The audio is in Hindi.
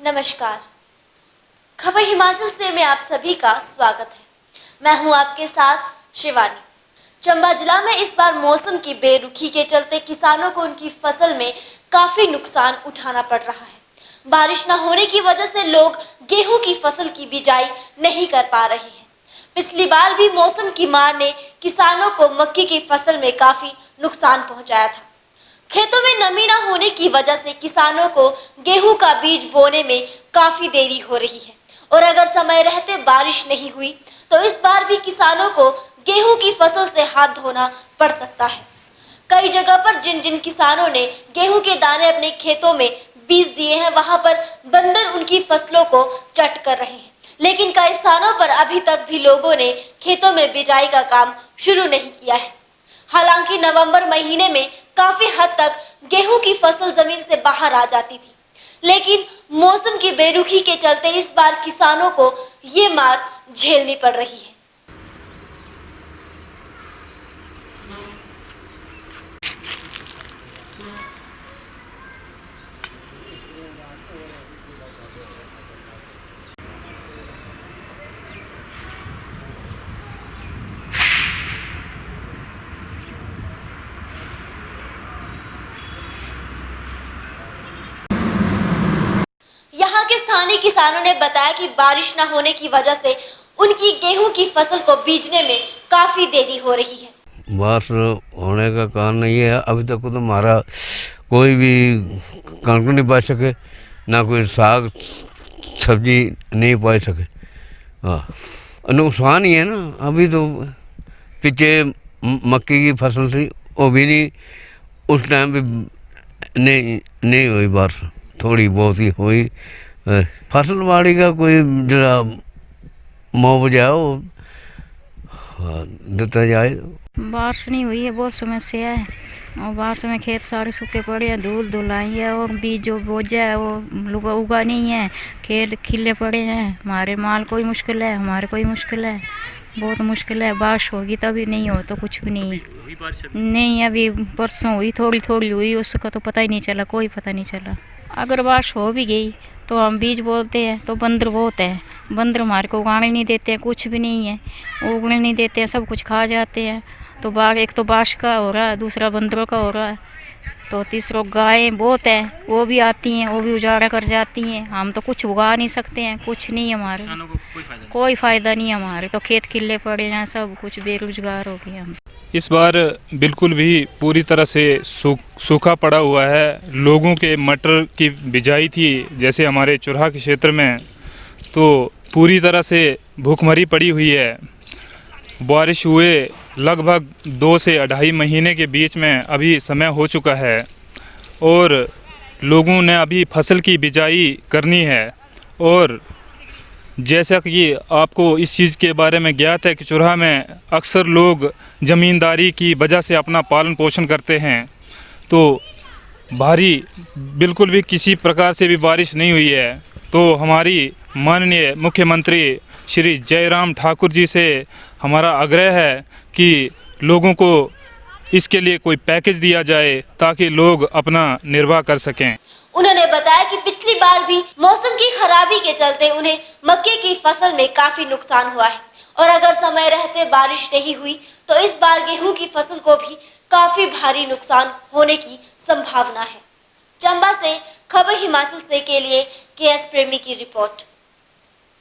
नमस्कार। खबर हिमाचल से में आप सभी का स्वागत है। मैं हूं आपके साथ शिवानी। चंबा जिला में इस बार मौसम की बेरुखी के चलते किसानों को उनकी फसल में काफी नुकसान उठाना पड़ रहा है। बारिश न होने की वजह से लोग गेहूं की फसल की बिजाई नहीं कर पा रहे हैं। पिछली बार भी मौसम की मार ने किसानों को मक्की की फसल में काफी नुकसान पहुंचाया था। खेतों में नमी न होने की वजह से किसानों को गेहूं का बीज बोने में काफी देरी हो रही है और अगर समय रहते बारिश नहीं हुई तो इस बार भी किसानों को गेहूं की फसल से हाथ धोना पड़ सकता है। कई जगह पर जिन जिन किसानों ने गेहूं के दाने अपने खेतों में बीज दिए हैं, वहां पर बंदर उनकी फसलों को चट कर रहे हैं, लेकिन कई स्थानों पर अभी तक भी लोगों ने खेतों में बिजाई का काम शुरू नहीं किया है। हालांकि नवंबर महीने में काफी हद तक गेहूं की फसल जमीन से बाहर आ जाती थी, लेकिन मौसम की बेरुखी के चलते इस बार किसानों को ये मार झेलनी पड़ रही है। यहाँ के स्थानीय किसानों ने बताया कि बारिश न होने की वजह से उनकी गेहूं की फसल को बीजने में काफी देरी हो रही है। बारिश होने का कारण ये है, अभी तक तो हमारा कोई भी कणक नहीं बच सके, ना कोई साग सब्जी नहीं पा सके। हाँ, नुकसान ही है ना। अभी तो पीछे मक्की की फसल थी, वो भी नहीं उस टाइम पे नहीं हुई बारिश, थोड़ी बहुत ही हुई। फसल बाड़ी का कोई जरा मुआवजा हो देता जाए। बारिश नहीं हुई है, बहुत समस्या है और बारिश में खेत सारे सूखे पड़े हैं, धूल धुलाई है और बीज जो बोझा है वो उगा नहीं है, खेत खिले पड़े हैं। हमारे माल कोई मुश्किल है, हमारे कोई मुश्किल है, बहुत मुश्किल है। बारिश होगी तभी, नहीं हो तो कुछ भी नहीं है। नहीं, अभी परसों हुई, थोड़ी थोड़ी हुई, उसका तो पता ही नहीं चला, कोई पता नहीं चला। अगर बारिश हो भी गई तो हम बीज बोलते हैं तो बंदर बहुत हैं, बंदर हमारे को उगाने नहीं देते हैं, कुछ भी नहीं है, उगने नहीं देते हैं, सब कुछ खा जाते हैं। तो एक तो बारिश का हो रहा है, दूसरा बंदरों का हो रहा है, तो तीसरा गायें बहुत हैं, वो भी आती हैं, वो भी उजाड़ा कर जाती हैं। हम तो कुछ उगा नहीं सकते हैं, कुछ नहीं हमारे, कोई फ़ायदा नहीं हमारे, तो खेत खिले पड़े हैं, सब कुछ बेरोजगार हो गए हम। इस बार बिल्कुल भी पूरी तरह से सूखा पड़ा हुआ है। लोगों के मटर की बिजाई थी जैसे हमारे चुराह के क्षेत्र में, तो पूरी तरह से भूखमरी पड़ी हुई है। बारिश हुए लगभग 2 से 2.5 महीने के बीच में अभी समय हो चुका है और लोगों ने अभी फसल की बिजाई करनी है। और जैसा कि आपको इस चीज़ के बारे में ज्ञात है कि चुराह में अक्सर लोग ज़मींदारी की वजह से अपना पालन पोषण करते हैं, तो बिल्कुल भी किसी प्रकार से भी बारिश नहीं हुई है। तो हमारी माननीय मुख्यमंत्री श्री जयराम ठाकुर जी से हमारा आग्रह है कि लोगों को इसके लिए कोई पैकेज दिया जाए ताकि लोग अपना निर्वाह कर सकें। उन्होंने बताया कि पिछली बार भी मौसम की खराबी के चलते उन्हें मक्के की फसल में काफी नुकसान हुआ है और अगर समय रहते बारिश नहीं हुई तो इस बार गेहूं की फसल को भी काफी भारी नुकसान होने की संभावना है। चंबा से खबर हिमाचल से के लिए KS प्रेमी की रिपोर्ट।